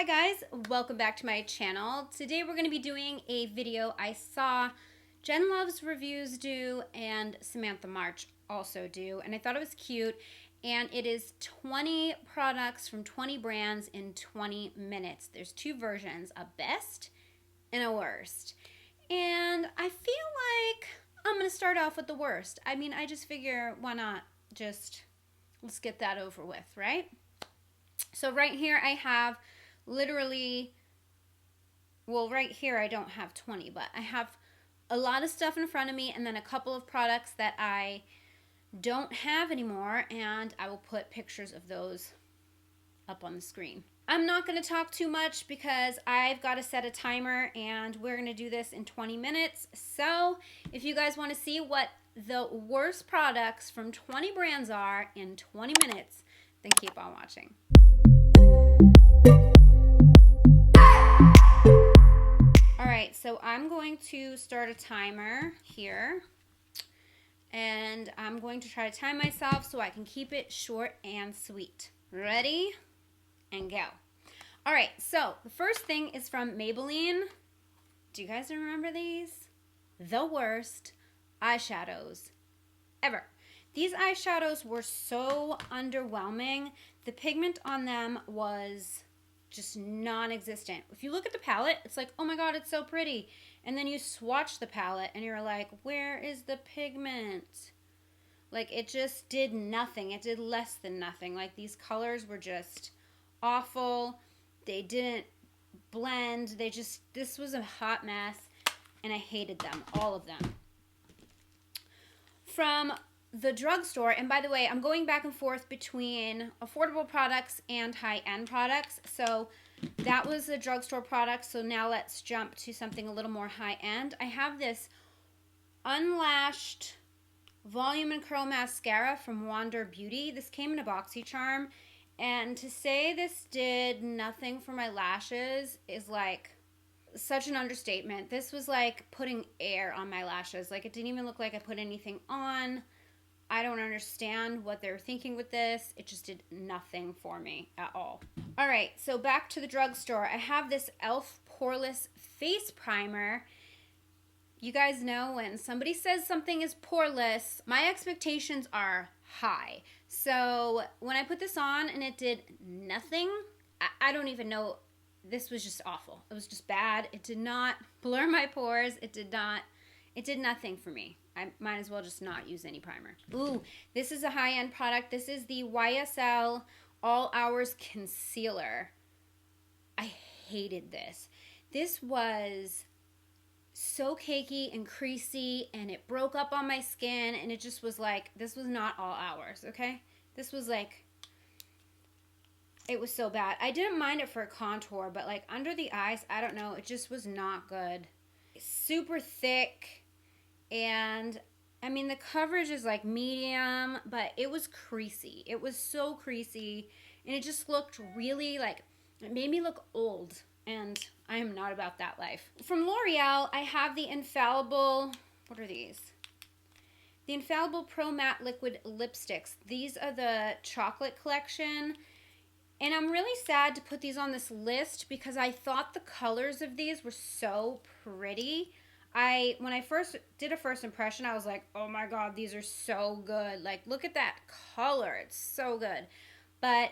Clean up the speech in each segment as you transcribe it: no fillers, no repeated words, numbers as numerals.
guys, welcome back to my channel. Today we're going to be doing a video I saw Jen Love's reviews do and Samantha March also do, and I thought it was cute. And it is 20 products from 20 brands in 20 minutes. There's two versions, a best and a worst. And I feel like I'm going to start off with the worst. I mean, I just figure, why not just, let's get that over with, right? So right here I have literally, well, right here I don't have 20, but I have a lot of stuff in front of me and then a couple of products that I don't have anymore, and I will put pictures of those up on the screen. I'm not going to talk too much because I've got to set a timer and we're going to do this in 20 minutes. So if you guys want to see what the worst products from 20 brands are in 20 minutes, then keep on watching. Alright, so I'm going to start a timer here. And I'm going to try to time myself so I can keep it short and sweet. Ready? And go. Alright, so the first thing is from Maybelline. Do you guys remember these? The worst eyeshadows ever. These eyeshadows were so underwhelming. The pigment on them was just non-existent. If you look at the palette, it's like, oh my god, it's so pretty. And then you swatch the palette and you're like, where is the pigment? Like, it just did nothing. It did less than nothing. Like, these colors were just awful. They didn't blend. This was a hot mess. And I hated them, all of them. From the drugstore, and by the way, I'm going back and forth between affordable products and high-end products. So that was a drugstore product, so now let's jump to something a little more high-end. I have this Unlashed Volume and Curl Mascara from Wander Beauty. This came in a BoxyCharm, and to say this did nothing for my lashes is like such an understatement. This was like putting air on my lashes. Like, it didn't even look like I put anything on. I don't understand what they're thinking with this. It just did nothing for me at all. All right, so back to the drugstore. I have this e.l.f. Poreless Face Primer. You guys know when somebody says something is poreless, my expectations are high. So when I put this on and it did nothing, I don't even know. This was just awful. It was just bad. It did not blur my pores. It did nothing for me. I might as well just not use any primer. Ooh, this is a high-end product. This is the YSL All Hours Concealer. I hated this. This was so cakey and creasy, and it broke up on my skin, and it just was like, this was not All Hours, okay? This was like, it was so bad. I didn't mind it for a contour, but like under the eyes, I don't know, it just was not good. Super thick. And I mean, the coverage is like medium, but it was creasy. It was so creasy, and it just looked really like, it made me look old, and I am not about that life. From L'Oreal, I have the Infallible, what are these? The Infallible Pro Matte Liquid Lipsticks. These are the chocolate collection, and I'm really sad to put these on this list because I thought the colors of these were so pretty. When I first did a first impression, I was like, oh my god, these are so good. Like, look at that color. It's so good. But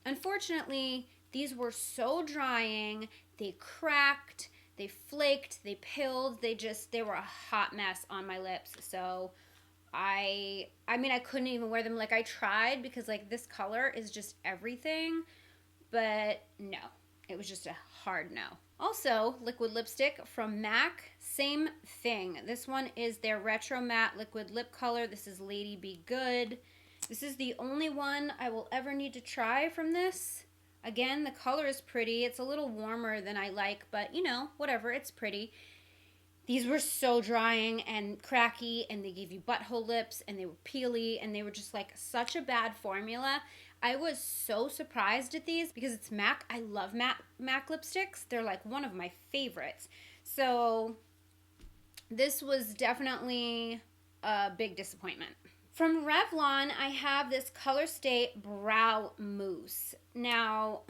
unfortunately, these were so drying. They cracked, they flaked, they pilled. They were a hot mess on my lips. So I mean, I couldn't even wear them. Like, I tried because like this color is just everything. But no, it was just a hard no. Also, liquid lipstick from MAC, same thing. This one is their Retro Matte Liquid Lip Color. This is Lady Be Good. This is the only one I will ever need to try from this. Again, the color is pretty. It's a little warmer than I like, but you know, whatever, it's pretty. These were so drying and cracky, and they gave you butthole lips, and they were peely, and they were just like such a bad formula. I was so surprised at these because it's MAC. I love MAC lipsticks. They're like one of my favorites. So this was definitely a big disappointment. From Revlon, I have this Color Stay Brow Mousse. Now,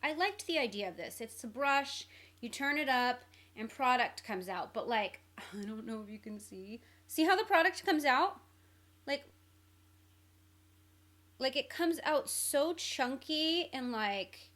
I liked the idea of this. It's a brush, you turn it up, and product comes out. But like, I don't know if you can see. See how the product comes out? Like it comes out so chunky and like,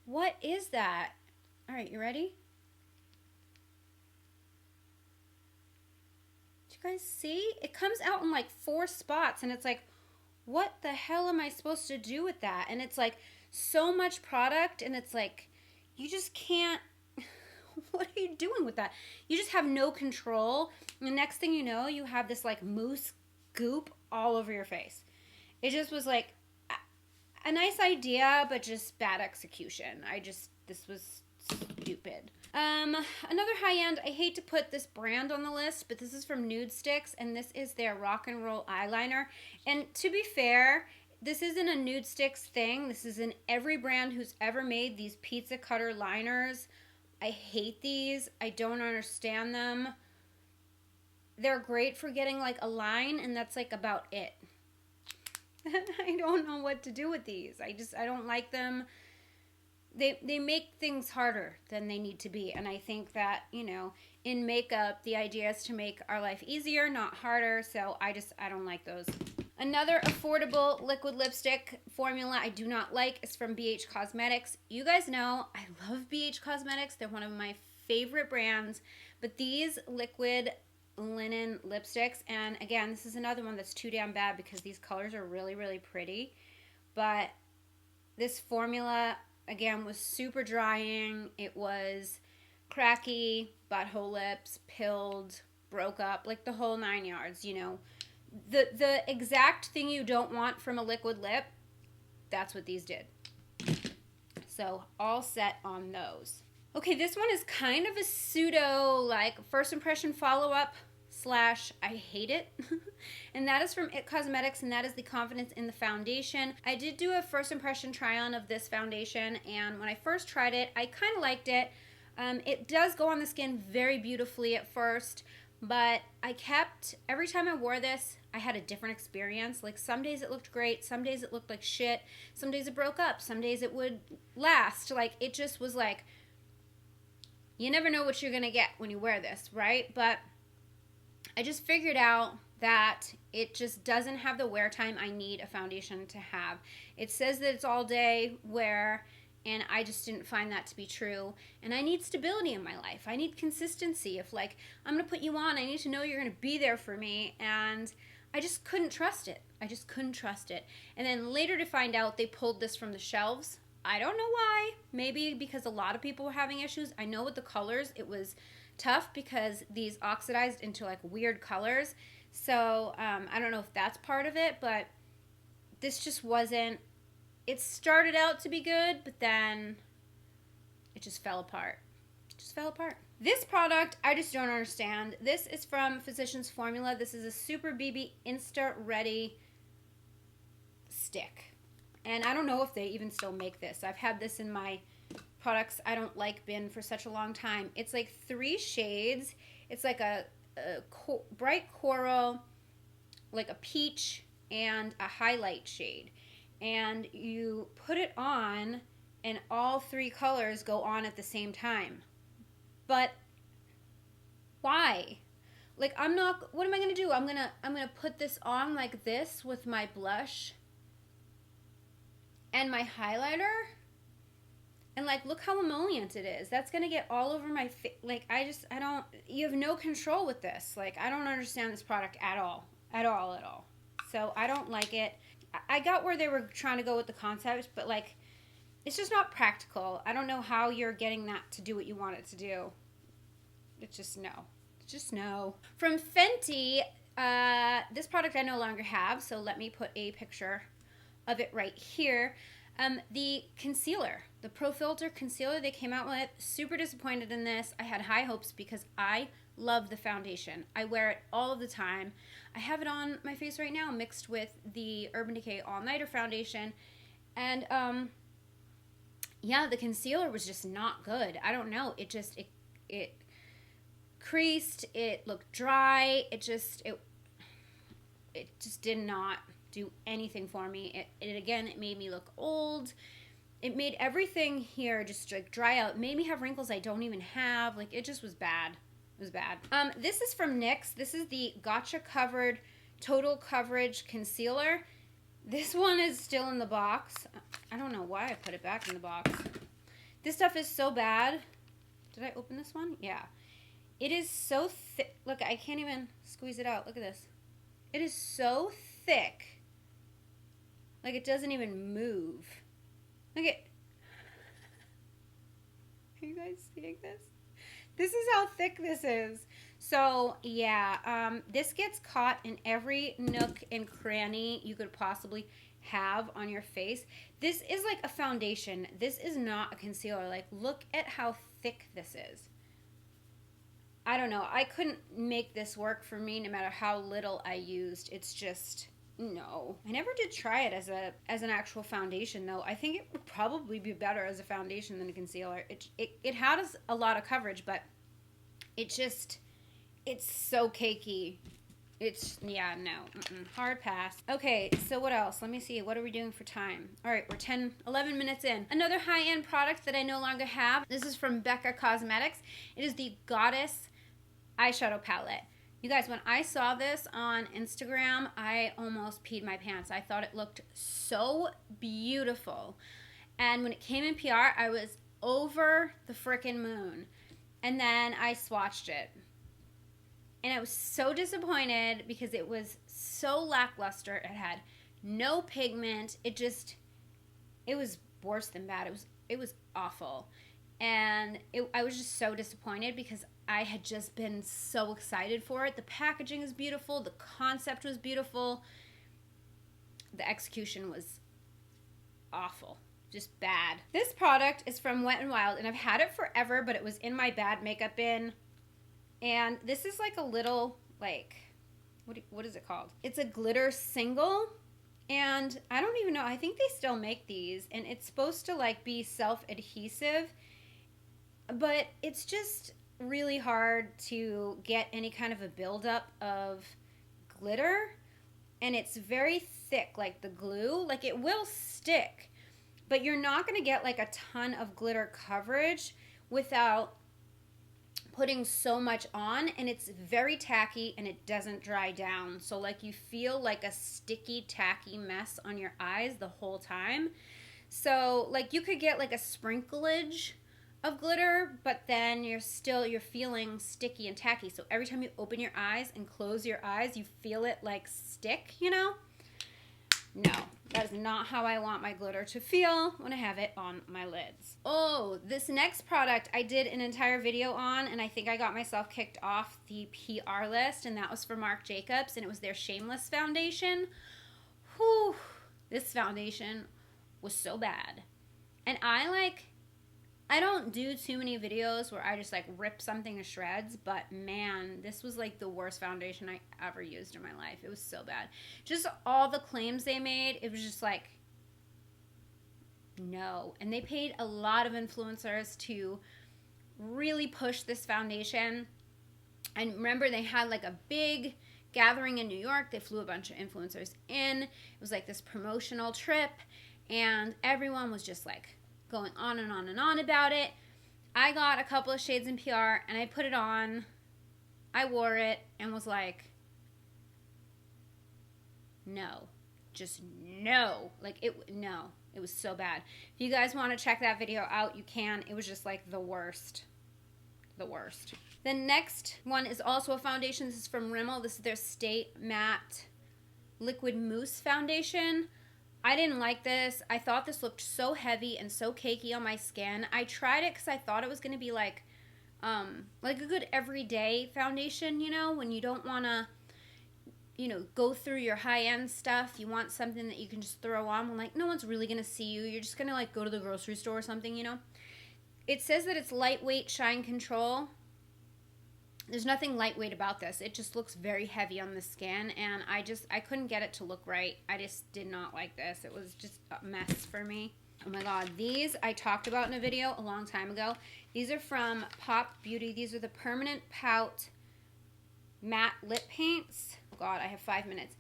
what is that? All right, you ready? Do you guys see? It comes out in like 4 spots and it's like, what the hell am I supposed to do with that? And it's like so much product and it's like, you just can't, what are you doing with that? You just have no control. And the next thing you know, you have this like mousse goop all over your face. It just was like a nice idea, but just bad execution. This was stupid. Another high-end, I hate to put this brand on the list, but this is from Nude Sticks, and this is their Rock and Roll eyeliner. And to be fair, this isn't a Nude Sticks thing. This is in every brand who's ever made these pizza cutter liners. I hate these. I don't understand them. They're great for getting like a line, and that's like about it. I don't know what to do with these. I don't like them. They make things harder than they need to be. And I think that, you know, in makeup, the idea is to make our life easier, not harder. So I don't like those. Another affordable liquid lipstick formula I do not like is from BH Cosmetics. You guys know I love BH Cosmetics. They're one of my favorite brands. But these liquid linen lipsticks, and again, this is another one that's too damn bad because these colors are really, really pretty. But this formula, again, was super drying. It was cracky, butthole lips, pilled, broke up, like the whole 9 yards, you know. The exact thing you don't want from a liquid lip, that's what these did. So all set on those. Okay, this one is kind of a pseudo, like, first impression follow-up / I hate it. And that is from IT Cosmetics, and that is the Confidence in the Foundation. I did do a first impression try-on of this foundation, and when I first tried it, I kind of liked it. It does go on the skin very beautifully at first, but every time I wore this, I had a different experience. Like, some days it looked great, some days it looked like shit, some days it broke up, some days it would last. Like, it just was like, you never know what you're going to get when you wear this, right? But I just figured out that it just doesn't have the wear time I need a foundation to have. It says that it's all day wear, and I just didn't find that to be true. And I need stability in my life. I need consistency. If, like, I'm going to put you on, I need to know you're going to be there for me. And I just couldn't trust it. I just couldn't trust it. And then later to find out they pulled this from the shelves. I don't know why. Maybe because a lot of people were having issues. I know with the colors it was tough because these oxidized into like weird colors. So I don't know if that's part of it, but this just wasn't. It started out to be good, but then it just fell apart. It just fell apart. This product, I just don't understand. This is from Physicians Formula. This is a Super BB Insta Ready stick. And I don't know if they even still make this. I've had this in my products I don't like bin for such a long time. It's like 3 shades. It's like a bright coral, like a peach, and a highlight shade. And you put it on, and all 3 colors go on at the same time. But why? Like, what am I going to do? I'm going to put this on like this with my blush and my highlighter, and like, look how emollient it is. That's gonna get all over my face. Like, you have no control with this. Like, I don't understand this product at all. So I don't like it. I got where they were trying to go with the concept, but like, it's just not practical. I don't know how you're getting that to do what you want it to do. It's just no. From Fenty, this product I no longer have, so let me put a picture of it right here. The concealer, the Pro Filter concealer they came out with, super disappointed in this. I had high hopes because I love the foundation. I wear it all of the time. I have it on my face right now mixed with the Urban Decay All Nighter foundation, and yeah, the concealer was just not good. I don't know, it creased, it looked dry, it just did not do anything for me. It again, it made me look old. It made everything here just like dry out. It made me have wrinkles I don't even have. Like, it just was bad. It was bad. This is from NYX. This is the Gotcha Covered Total Coverage Concealer. This one is still in the box. I don't know why I put it back in the box. This stuff is so bad. Did I open this one? Yeah. It is so thick. Look, I can't even squeeze it out. Look at this. It is so thick. Like, it doesn't even move. Look at... Are you guys seeing this? This is how thick this is. So, yeah, this gets caught in every nook and cranny you could possibly have on your face. This is like a foundation. This is not a concealer. Like, look at how thick this is. I don't know. I couldn't make this work for me no matter how little I used. It's just, no. I never did try it as an actual foundation, though. I think it would probably be better as a foundation than a concealer. It has a lot of coverage, but it just, it's so cakey. It's, yeah, no. Hard pass. Okay, so what else? Let me see. What are we doing for time? All right, we're 11 minutes in. Another high-end product that I no longer have. This is from Becca Cosmetics. It is the Goddess eyeshadow palette. You guys, when I saw this on Instagram, I almost peed my pants. I thought it looked so beautiful. And when it came in PR, I was over the frickin' moon. And then I swatched it. And I was so disappointed because it was so lackluster. It had no pigment. It was worse than bad. It was awful. And I was just so disappointed because I had just been so excited for it. The packaging is beautiful. The concept was beautiful. The execution was awful. Just bad. This product is from Wet n Wild, and I've had it forever, but it was in my bad makeup bin. And this is like a little, like, what is it called? It's a glitter single. And I don't even know. I think they still make these. And it's supposed to, like, be self-adhesive. But it's just really hard to get any kind of a buildup of glitter. And it's very thick, like the glue. Like, it will stick. But you're not going to get, like, a ton of glitter coverage without putting so much on, and it's very tacky and it doesn't dry down. So, like, you feel like a sticky, tacky mess on your eyes the whole time. So, like, you could get like a sprinklage of glitter, but then you're feeling sticky and tacky. So every time you open your eyes and close your eyes, you feel it like stick, you know? No, that is not how I want my glitter to feel when I have it on my lids. Oh, this next product I did an entire video on, and I think I got myself kicked off the PR list, and that was for Marc Jacobs, and it was their Shameless foundation. Whew, this foundation was so bad. And I don't do too many videos where I just like rip something to shreds, but man, this was like the worst foundation I ever used in my life. It was so bad. Just all the claims they made, it was just like, no. And they paid a lot of influencers to really push this foundation. And remember, they had like a big gathering in New York. They flew a bunch of influencers in. It was like this promotional trip, and everyone was just like going on and on and on about it. I got a couple of shades in PR and I put it on. I wore it and was like, no, just no. Like, no, it was so bad. If you guys want to check that video out, you can. It was just like the worst. The worst. The next one is also a foundation. This is from Rimmel. This is their Stay Matte Liquid Mousse Foundation. I didn't like this. I thought this looked so heavy and so cakey on my skin. I tried it because I thought it was going to be like a good everyday foundation, you know, when you don't want to, you know, go through your high-end stuff. You want something that you can just throw on when, like, no one's really going to see you. You're just going to, like, go to the grocery store or something, you know. It says that it's lightweight shine control. There's nothing lightweight about this. It just looks very heavy on the skin, and I couldn't get it to look right. I just did not like this. It was just a mess for me. Oh my god, these I talked about in a video a long time ago. These are from Pop Beauty. These are the Permanent Pout Matte Lip Paints. Oh god, I have 5 minutes.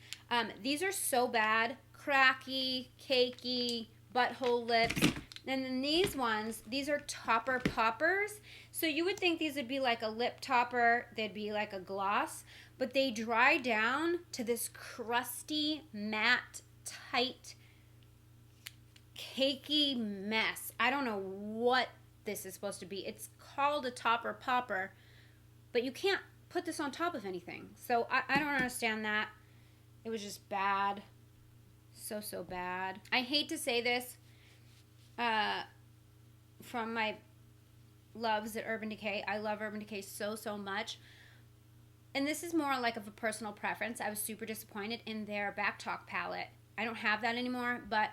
These are so bad. Cracky, cakey, butthole lips. And then these ones, these are topper poppers. So you would think these would be like a lip topper. They'd be like a gloss. But they dry down to this crusty, matte, tight, cakey mess. I don't know what this is supposed to be. It's called a topper popper. But you can't put this on top of anything. So I don't understand that. It was just bad. So, so bad. I hate to say this. From my loves at Urban Decay. I love Urban Decay so, so much. And this is more like of a personal preference. I was super disappointed in their Back Talk palette. I don't have that anymore, but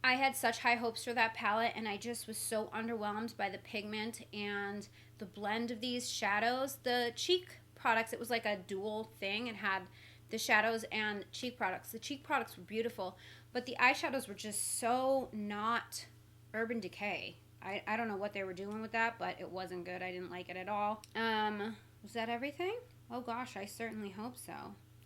I had such high hopes for that palette, and I just was so underwhelmed by the pigment and the blend of these shadows. The cheek products, it was like a dual thing. It had the shadows and cheek products. The cheek products were beautiful, but the eyeshadows were just so not Urban Decay. I don't know what they were doing with that, but it wasn't good. I didn't like it at all. Was that everything? Oh gosh, I certainly hope so.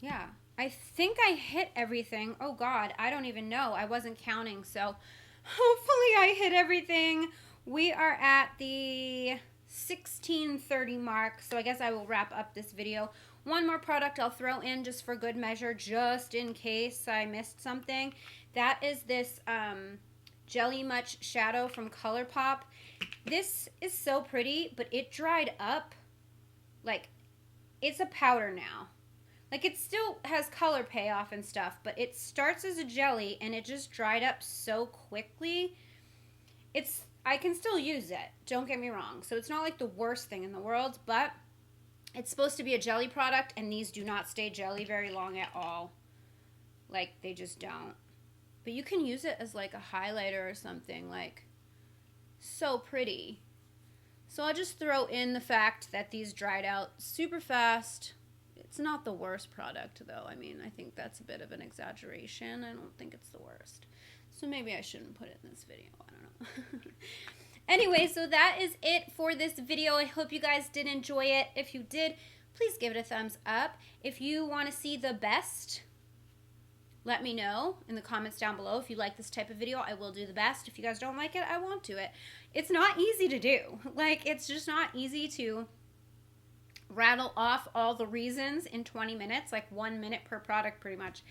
Yeah, I think I hit everything. Oh God, I don't even know. I wasn't counting, so hopefully I hit everything. We are at the 16:30 mark, so I guess I will wrap up this video. One more product I'll throw in just for good measure, just in case I missed something. That is this Jelly Much Shadow from ColourPop. This is so pretty, but it dried up. Like, it's a powder now. Like, it still has color payoff and stuff, but it starts as a jelly, and it just dried up so quickly. I can still use it, don't get me wrong. So it's not like the worst thing in the world, but it's supposed to be a jelly product, and these do not stay jelly very long at all. Like, they just don't. But you can use it as like a highlighter or something. Like, so pretty. So I'll just throw in the fact that these dried out super fast. It's not the worst product, though. I mean, I think that's a bit of an exaggeration. I don't think it's the worst. So maybe I shouldn't put it in this video. I don't know. Anyway, so that is it for this video. I hope you guys did enjoy it. If you did, please give it a thumbs up. If you want to see the best, let me know in the comments down below. If you like this type of video, I will do the best. If you guys don't like it, I won't do it. It's not easy to do. Like, it's just not easy to rattle off all the reasons in 20 minutes. Like, 1 minute per product pretty much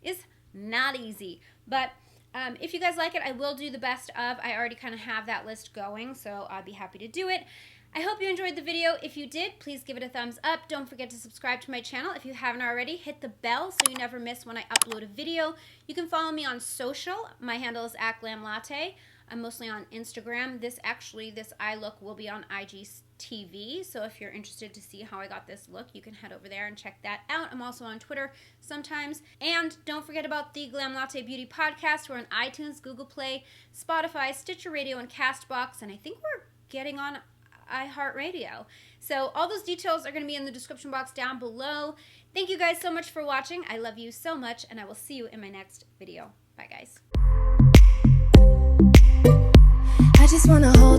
is not easy. But if you guys like it, I will do the best of. I already kind of have that list going, so I'll be happy to do it. I hope you enjoyed the video. If you did, please give it a thumbs up. Don't forget to subscribe to my channel. If you haven't already, hit the bell so you never miss when I upload a video. You can follow me on social. My handle is @GLAMLATTE. I'm mostly on Instagram. This eye look will be on IGTV. So if you're interested to see how I got this look, you can head over there and check that out. I'm also on Twitter sometimes. And don't forget about the Glam Latte Beauty Podcast. We're on iTunes, Google Play, Spotify, Stitcher Radio, and CastBox. And I think we're getting on iHeartRadio. So all those details are going to be in the description box down below. Thank you guys so much for watching. I love you so much, and I will see you in my next video. Bye, guys. I just wanna hold